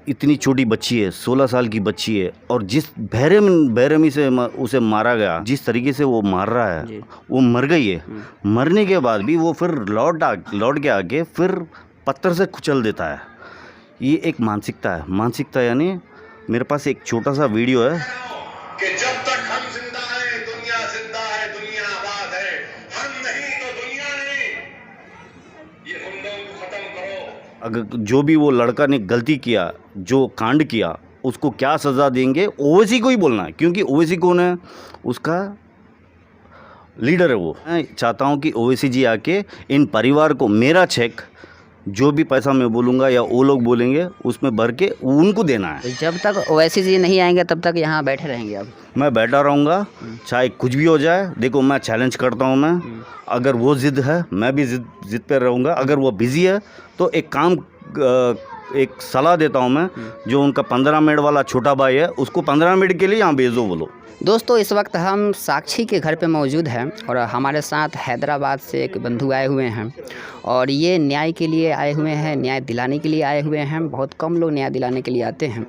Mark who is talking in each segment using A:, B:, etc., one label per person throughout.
A: इतनी छोटी बच्ची है, 16 साल की बच्ची है, और जिस बेरहमी से उसे मारा गया, जिस तरीके से वो मार रहा है, वो मर गई है। मरने के बाद भी वो फिर लौट के आके फिर पत्थर से कुचल देता है। ये एक मानसिकता है। मानसिकता यानी मेरे पास एक छोटा सा वीडियो है
B: कि जब तक हम जिंदा हैं दुनिया जिंदा है, दुनिया आबाद है, हम नहीं तो दुनिया नहीं। ये गुंडों को खत्म करो।
A: अगर जो भी वो लड़का ने गलती किया, जो कांड किया, उसको क्या सज़ा देंगे, ओवैसी को ही बोलना है, क्योंकि ओवैसी कौन है, उसका लीडर है वो। मैं चाहता हूँ कि ओवैसी जी आके इन परिवार को मेरा चेक, जो भी पैसा मैं बोलूँगा या वो लोग बोलेंगे, उसमें भर के उनको देना है।
C: जब तक ओवैसी जी नहीं आएंगे तब तक यहाँ बैठे रहेंगे आप?
A: मैं बैठा रहूँगा, चाहे कुछ भी हो जाए। देखो, मैं चैलेंज करता हूँ। मैं अगर वो ज़िद है, मैं भी ज़िद पे रहूँगा। अगर वो बिज़ी है तो एक सलाह देता हूँ मैं, जो उनका 15 मिनट वाला छोटा भाई है, उसको 15 मिनट के लिए यहाँ भेज दो बोलो।
C: दोस्तों, इस वक्त हम साक्षी के घर पे मौजूद हैं और हमारे साथ हैदराबाद से एक बंधु आए हुए हैं और ये न्याय के लिए आए हुए हैं, न्याय दिलाने के लिए आए हुए हैं। बहुत कम लोग न्याय दिलाने के लिए आते हैं।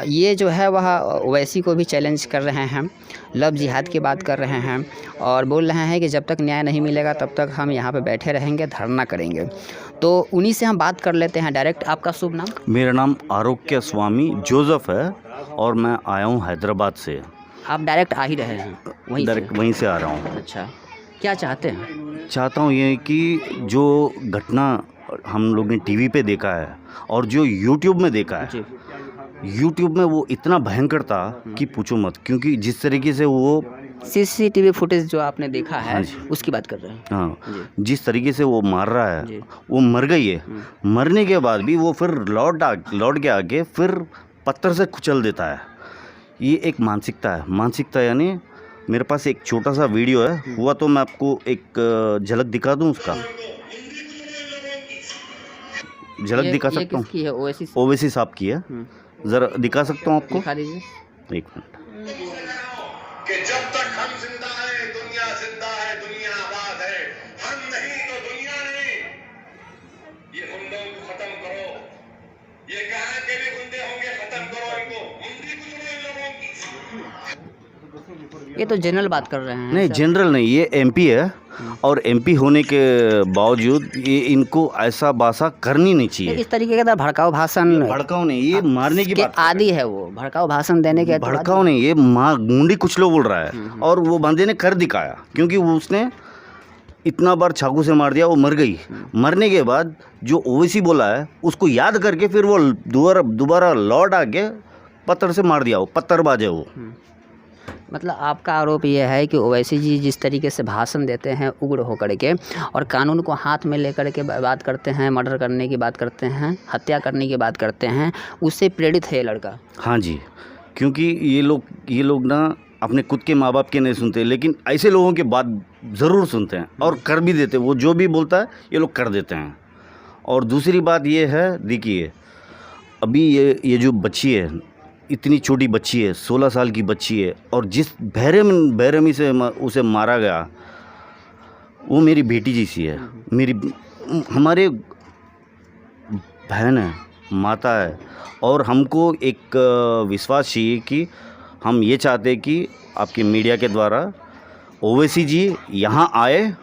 C: ये जो है वह ओवैसी को भी चैलेंज कर रहे हैं, लव जिहाद की बात कर रहे हैं और बोल रहे हैं कि जब तक न्याय नहीं मिलेगा तब तक हम यहाँ पे बैठे रहेंगे, धरना करेंगे। तो उन्हीं से हम बात कर लेते हैं डायरेक्ट। आपका शुभ नाम?
A: मेरा नाम आरोग्य स्वामी जोसेफ है और मैं आया हूँ हैदराबाद से।
C: आप डायरेक्ट आ ही रहे हैं
A: वहीं से आ रहा हूँ।
C: अच्छा, क्या चाहते हैं?
A: चाहता हूँ ये कि जो घटना हम लोग ने टीवी पे देखा है और जो यूट्यूब में देखा है, यूट्यूब में वो इतना भयंकर था कि पूछो मत। क्योंकि जिस तरीके से वो
C: सीसीटीवी फुटेज जो आपने देखा है उसकी बात कर रहे हैं।
A: हाँ, जिस तरीके से वो मार रहा है, वो मर गई है। मरने के बाद भी वो फिर लौट के आके फिर पत्थर से कुचल देता है। ये एक मानसिकता है। मानसिकता यानी मेरे पास एक छोटा सा वीडियो है, हुआ तो मैं आपको एक झलक दिखा दूं उसका। झलक दिखा सकता हूँ? ओवैसी साहब की है, ज़रा दिखा सकता हूँ आपको?
C: दिखा दीजिए।
A: एक मिनट।
B: कि जब तक हम जिंदा हैं दुनिया जिंदा है, दुनिया आबाद है, हम नहीं तो दुनिया नहीं। ये गुंडों को खत्म करो। ये कहाँ के भी गुंडे होंगे, खत्म करो इनको। मुंडी कुचलो इन लोगों की।
C: ये तो जनरल बात कर रहे हैं।
A: नहीं, जनरल नहीं, ये एमपी है और एमपी होने के बावजूद ये इनको ऐसा भाषा करनी नहीं चाहिए।
C: इस तरीके का भड़काऊ भाषण,
A: भड़काऊ नहीं, ये मारने की बात
C: आदि है। वो भड़काऊ भाषण देने के
A: भड़काऊ नहीं, ये मुंडी कुचलो बोल रहा है। और वो बंदे ने कर दिखाया, क्योंकि वो उसने इतना बार चाकू से मार दिया, वो मर गई। मरने के बाद जो ओवैसी बोला है उसको याद करके फिर वो दोबारा लौट आके पत्थर से मार दिया। वो पत्थरबाज है वो।
C: मतलब आपका आरोप यह है कि ओवैसी जी जिस तरीके से भाषण देते हैं उग्र होकर के और कानून को हाथ में लेकर के बात करते हैं, मर्डर करने की बात करते हैं, हत्या करने की बात करते हैं, उससे प्रेरित है ये लड़का।
A: हाँ जी, क्योंकि ये लोग ना अपने खुद के माँ बाप के नहीं सुनते, लेकिन ऐसे लोगों की बात ज़रूर सुनते हैं और कर भी देते हैं। वो जो भी बोलता है ये लोग कर देते हैं। और दूसरी बात ये है, देखिए अभी ये जो बच्ची है, इतनी छोटी बच्ची है, 16 साल की बच्ची है, और जिस बेरहमी से उसे मारा गया, वो मेरी बेटी जैसी है। हमारे बहन है, माता है। और हमको एक विश्वास चाहिए कि हम ये चाहते हैं कि आपके मीडिया के द्वारा ओवैसी जी यहाँ आए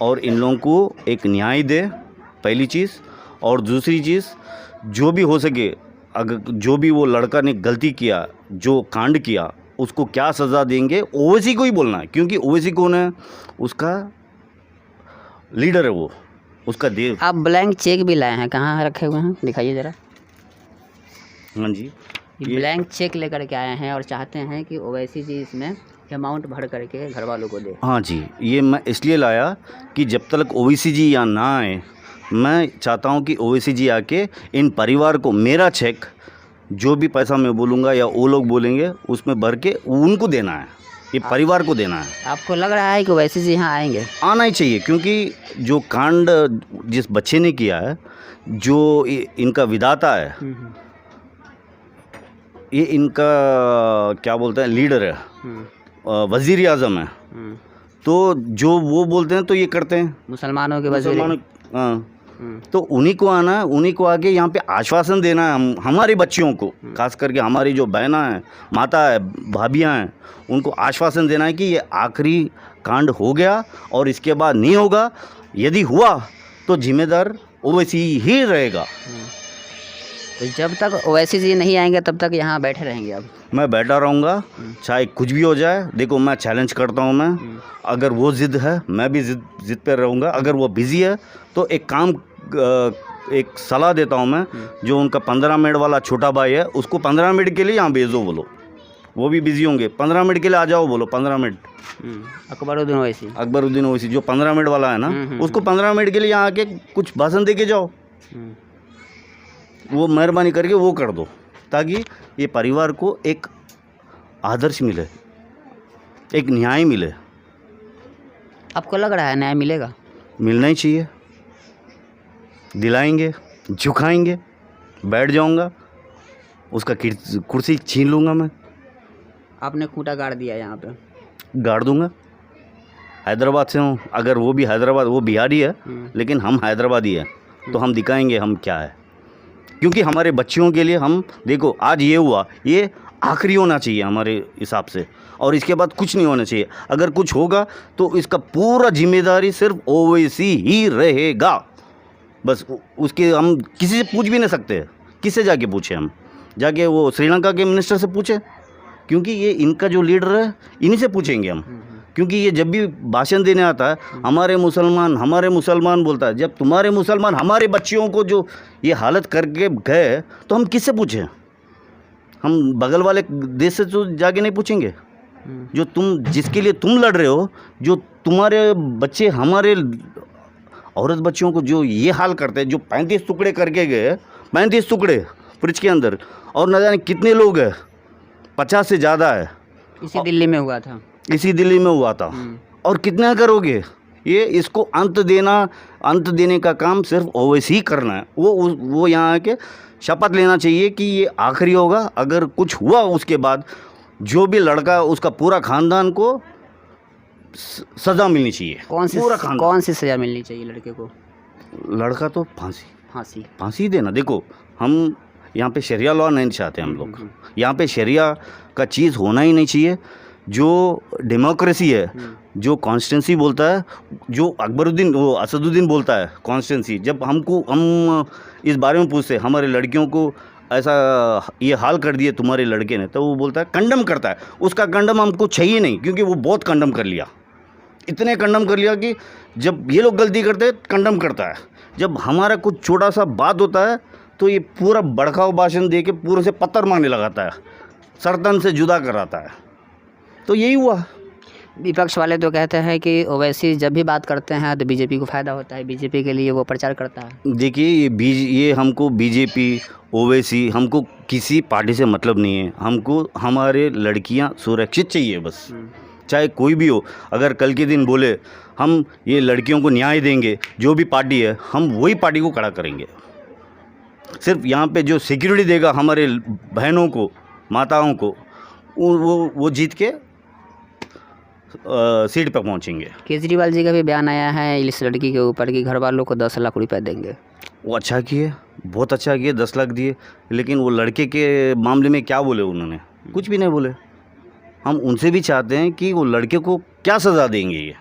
A: और इन लोगों को एक न्याय दे, पहली चीज़। और दूसरी चीज़, जो भी हो सके, अगर जो भी वो लड़का ने गलती किया, जो कांड किया, उसको क्या सज़ा देंगे, ओवैसी को ही बोलना है, क्योंकि ओवैसी कौन है, उसका लीडर है वो, उसका देव।
C: आप ब्लैंक चेक भी लाए हैं, कहाँ रखे हुए हैं, दिखाइए ज़रा।
A: हाँ जी,
C: ये ब्लैंक चेक लेकर के आए हैं और चाहते हैं कि ओवैसी जी इसमें अमाउंट भर करके घर वालों को दे।
A: हाँ जी, ये मैं इसलिए लाया कि जब तक ओवैसी जी यहाँ ना आए, मैं चाहता हूँ कि ओवैसी जी आके इन परिवार को मेरा चेक, जो भी पैसा मैं बोलूँगा या वो लोग बोलेंगे, उसमें भर के उनको देना है, ये परिवार को देना है।
C: आपको लग रहा है कि ओवैसी जी यहाँ आएंगे?
A: आना ही चाहिए, क्योंकि जो कांड जिस बच्चे ने किया है, जो इनका विधाता है, ये इनका क्या बोलते हैं, लीडर है, वज़ीर आज़म है। तो जो वो बोलते हैं तो ये करते हैं।
C: मुसलमानों के वज़ीर।
A: हाँ, तो उन्हीं को आना है, उन्हीं को आके यहाँ पे आश्वासन देना है हमारे बच्चियों को, खास करके हमारी जो बहना है, माता है, भाभियाँ हैं, उनको आश्वासन देना है कि ये आखिरी कांड हो गया और इसके बाद नहीं होगा। यदि हुआ तो जिम्मेदार ओवैसी ही रहेगा।
C: तो जब तक ओवैसी जी नहीं आएंगे तब तक यहाँ बैठे रहेंगे अब?
A: मैं बैठा रहूँगा, चाहे कुछ भी हो जाए। देखो, मैं चैलेंज करता हूँ, मैं अगर वो ज़िद है मैं भी ज़िद पे रहूँगा। अगर वो बिज़ी है तो एक सलाह देता हूँ मैं, जो उनका 15 मिनट वाला छोटा भाई है उसको 15 मिनट के लिए यहाँ भेजो, बोलो। वो भी बिज़ी होंगे, 15 मिनट के लिए आ जाओ बोलो, 15 मिनट। अकबरुद्दीन ओवैसी जो 15 मिनट वाला है ना, उसको 15 मिनट के लिए यहाँ आके कुछ भाषण दे के जाओ। वो मेहरबानी करके वो कर दो, ताकि ये परिवार को एक आदर्श मिले, एक न्याय मिले।
C: आपको लग रहा है न्याय मिलेगा?
A: मिलना ही चाहिए। दिलाएंगे, झुकाएंगे, बैठ जाऊंगा, उसका कुर्सी छीन लूँगा मैं।
C: आपने खूंटा गाड़ दिया यहाँ पे?
A: गाड़ दूंगा। हैदराबाद से हूँ, अगर वो भी हैदराबाद, वो बिहारी है लेकिन हम हैदराबादी है, तो हम दिखाएंगे हम क्या है। क्योंकि हमारे बच्चियों के लिए हम, देखो आज ये हुआ, ये आखिरी होना चाहिए हमारे हिसाब से, और इसके बाद कुछ नहीं होना चाहिए। अगर कुछ होगा तो इसका पूरा जिम्मेदारी सिर्फ ओवैसी ही रहेगा। बस उसके हम किसी से पूछ भी नहीं सकते। किससे जाके पूछे हम? जाके वो श्रीलंका के मिनिस्टर से पूछे, क्योंकि ये इनका जो लीडर है, इन्हीं से पूछेंगे हम। क्योंकि ये जब भी भाषण देने आता है हमारे मुसलमान बोलता है। जब तुम्हारे मुसलमान हमारे बच्चियों को जो ये हालत करके गए तो हम किससे पूछें? हम बगल वाले देश से तो जाके नहीं पूछेंगे। जो जिसके लिए तुम लड़ रहे हो, जो तुम्हारे बच्चे, हमारे औरत बच्चियों को जो ये हाल करते हैं, जो 35 टुकड़े करके गए, 35 टुकड़े फ्रिज के अंदर, और न जाने कितने लोग हैं, 50 से ज़्यादा है।
C: इसी दिल्ली में हुआ था।
A: इसी दिल्ली में हुआ था। और कितना करोगे? ये इसको अंत देने का काम सिर्फ ओवैसी ही करना है। वो यहाँ आके शपथ लेना चाहिए कि ये आखिरी होगा। अगर कुछ हुआ उसके बाद जो भी लड़का, उसका पूरा खानदान को सज़ा मिलनी चाहिए।
C: कौन सी सज़ा मिलनी चाहिए लड़के को?
A: लड़का तो फांसी देना। देखो, हम यहाँ पे शरिया लॉ नहीं चाहते हम लोग। यहाँ पे शरिया का चीज़ होना ही नहीं चाहिए। जो डेमोक्रेसी है, जो कॉन्स्टिट्यूंसी बोलता है, जो असदुद्दीन बोलता है कॉन्स्टिट्यूंसी, जब हम इस बारे में पूछते, हमारे लड़कियों को ऐसा ये हाल कर दिए तुम्हारे लड़के ने, तो वो बोलता है, कंडम करता है। उसका कंडम हमको चाहिए नहीं, क्योंकि वो बहुत कंडम कर लिया। इतने कंडम कर लिया कि जब ये लोग गलती करते हैं कंडम करता है। जब हमारा कुछ छोटा सा बात होता है तो ये पूरा भड़काऊ भाषण दे के पूरे से पत्थर मारने लगाता है, सरतन से जुदा कराता है। तो यही हुआ।
C: विपक्ष वाले तो कहते हैं कि ओवैसी जब भी बात करते हैं तो बीजेपी को फ़ायदा होता है, बीजेपी के लिए वो प्रचार करता है।
A: देखिए, ये हमको बीजेपी, ओवैसी, हमको किसी पार्टी से मतलब नहीं है। हमको हमारे लड़कियां सुरक्षित चाहिए बस, चाहे कोई भी हो। अगर कल के दिन बोले हम ये लड़कियों को न्याय देंगे, जो भी पार्टी है, हम वही पार्टी को खड़ा करेंगे। सिर्फ यहाँ पे जो सिक्योरिटी देगा हमारे बहनों को, माताओं को, वो जीत के सीट पर पहुँचेंगे।
C: केजरीवाल जी का भी बयान आया है इस लड़की के ऊपर कि घर वालों को 10 लाख रुपए देंगे।
A: वो अच्छा किए, बहुत अच्छा किए, 10 लाख दिए। लेकिन वो लड़के के मामले में क्या बोले उन्होंने? कुछ भी नहीं बोले। हम उनसे भी चाहते हैं कि वो लड़के को क्या सज़ा देंगे। ये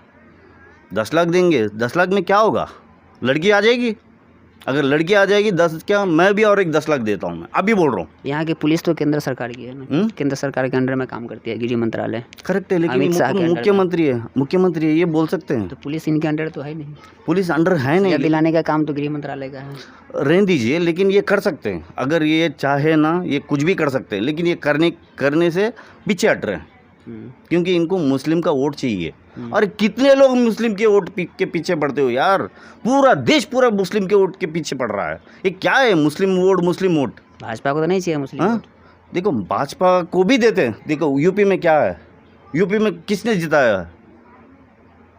A: 10 लाख देंगे, 10 लाख में क्या होगा? लड़की आ जाएगी। अगर लड़की आ जाएगी 10 क्या, मैं भी और एक 10 लाख देता हूँ। मैं अभी बोल रहा हूँ।
C: यहाँ की पुलिस तो केंद्र सरकार की है ना, केंद्र सरकार के अंडर में काम करती है, गृह मंत्रालय।
A: करेक्ट है, लेकिन मुख्यमंत्री है, ये बोल सकते हैं।
C: तो पुलिस इनके अंडर तो है नहीं।
A: पुलिस अंडर है नहीं,
C: दिलाने का काम तो गृह मंत्रालय का है।
A: रहने दीजिए, लेकिन ये कर सकते हैं। अगर ये चाहे ना, ये कुछ भी कर सकते हैं, लेकिन ये करने से पीछे हट रहे हैं। क्योंकि इनको मुस्लिम का वोट चाहिए। और कितने लोग मुस्लिम के वोट के पीछे पड़ते हो यार? पूरा देश पूरा मुस्लिम के वोट के पीछे पड़ रहा है। ये क्या है? मुस्लिम वोट।
C: भाजपा को तो नहीं चाहिए मुस्लिम वोट।
A: देखो, भाजपा को भी देते हैं। देखो यूपी में क्या है, यूपी में किसने जिताया है?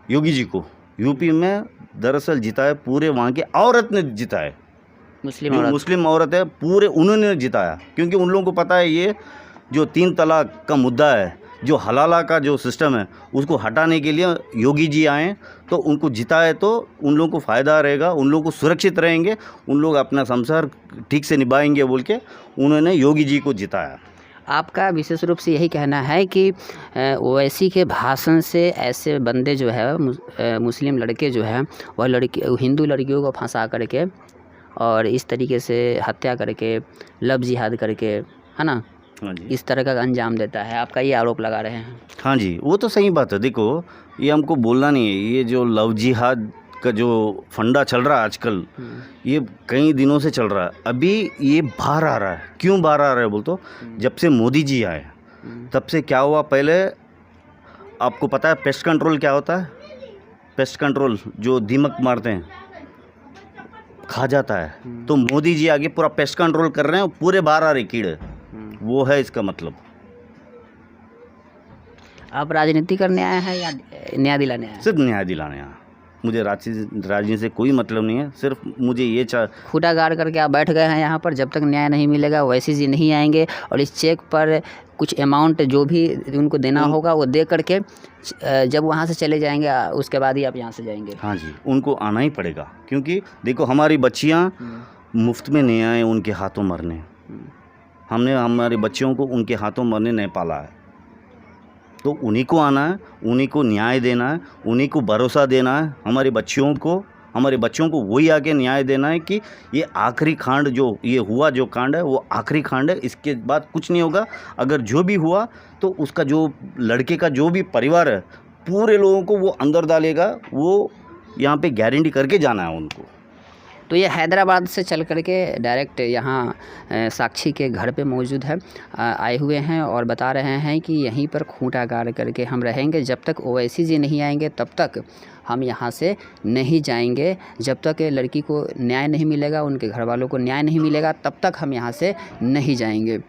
A: योगी जी को। यूपी में दरअसल जिताया पूरे वहाँ के औरत ने जिताया, मुस्लिम औरत है, पूरे उन्होंने जिताया। क्योंकि उन लोगों को पता है ये जो 3 तलाक का मुद्दा है, जो हलाला का जो सिस्टम है उसको हटाने के लिए योगी जी आए तो उनको जिताए तो उन लोगों को फ़ायदा रहेगा, उन लोगों को सुरक्षित रहेंगे, उन लोग अपना संसार ठीक से निभाएंगे बोल के उन्होंने योगी जी को जिताया।
C: आपका विशेष रूप से यही कहना है कि ओवैसी के भाषण से ऐसे बंदे जो है मुस्लिम लड़के जो है वह हिंदू लड़कियों को फंसा करके और इस तरीके से हत्या करके लव जिहाद करके, है ना,
A: हाँ जी,
C: इस तरह का अंजाम देता है। आपका ये आरोप लगा रहे हैं।
A: हाँ जी, वो तो सही बात है। देखो, ये हमको बोलना नहीं है, ये जो लव जिहाद का जो फंडा चल रहा है आजकल, ये कई दिनों से चल रहा है। अभी ये बाहर आ रहा है। क्यों बाहर आ रहा है बोल तो, जब से मोदी जी आए तब से क्या हुआ, पहले आपको पता है पेस्ट कंट्रोल क्या होता है? पेस्ट कंट्रोल जो दीमक मारते हैं, खा जाता है। तो मोदी जी आगे पूरा पेस्ट कंट्रोल कर रहे हैं, पूरे बाहर आ रहे कीड़े, वो है इसका मतलब।
C: आप राजनीति करने आए हैं या न्याय दिलाने आए हैं?
A: सिर्फ न्याय दिलाने आया, मुझे राजनीति से कोई मतलब नहीं है। सिर्फ मुझे ये
C: खूटा गाड़ करके आप बैठ गए हैं यहाँ पर। जब तक न्याय नहीं मिलेगा ओवैसी जी नहीं आएंगे और इस चेक पर कुछ अमाउंट जो भी उनको देना होगा वो दे करके जब वहाँ से चले जाएंगे उसके बाद ही आप यहाँ से जाएंगे।
A: हाँ जी, उनको आना ही पड़ेगा, क्योंकि देखो हमारी बच्चियाँ मुफ्त में नहीं आए उनके हाथों मरने। हमने हमारे बच्चों को उनके हाथों मरने नहीं पाला है, तो उन्हीं को आना है, उन्हीं को न्याय देना है, उन्हीं को भरोसा देना है। हमारे बच्चों को वही आके न्याय देना है कि ये आखिरी कांड जो ये हुआ, जो कांड है वो आखिरी कांड है, इसके बाद कुछ नहीं होगा। अगर जो भी हुआ तो उसका जो लड़के का जो भी परिवार है पूरे लोगों को वो अंदर डालेगा, वो यहाँ पे गारंटी करके जाना है उनको।
C: तो ये हैदराबाद से चल करके डायरेक्ट यहाँ साक्षी के घर पे मौजूद है, आए हुए हैं और बता रहे हैं कि यहीं पर खूंटा गाड़ करके हम रहेंगे। जब तक ओवैसी जी नहीं आएंगे तब तक हम यहाँ से नहीं जाएंगे। जब तक लड़की को न्याय नहीं मिलेगा, उनके घर वालों को न्याय नहीं मिलेगा, तब तक हम यहाँ से नहीं जाएंगे।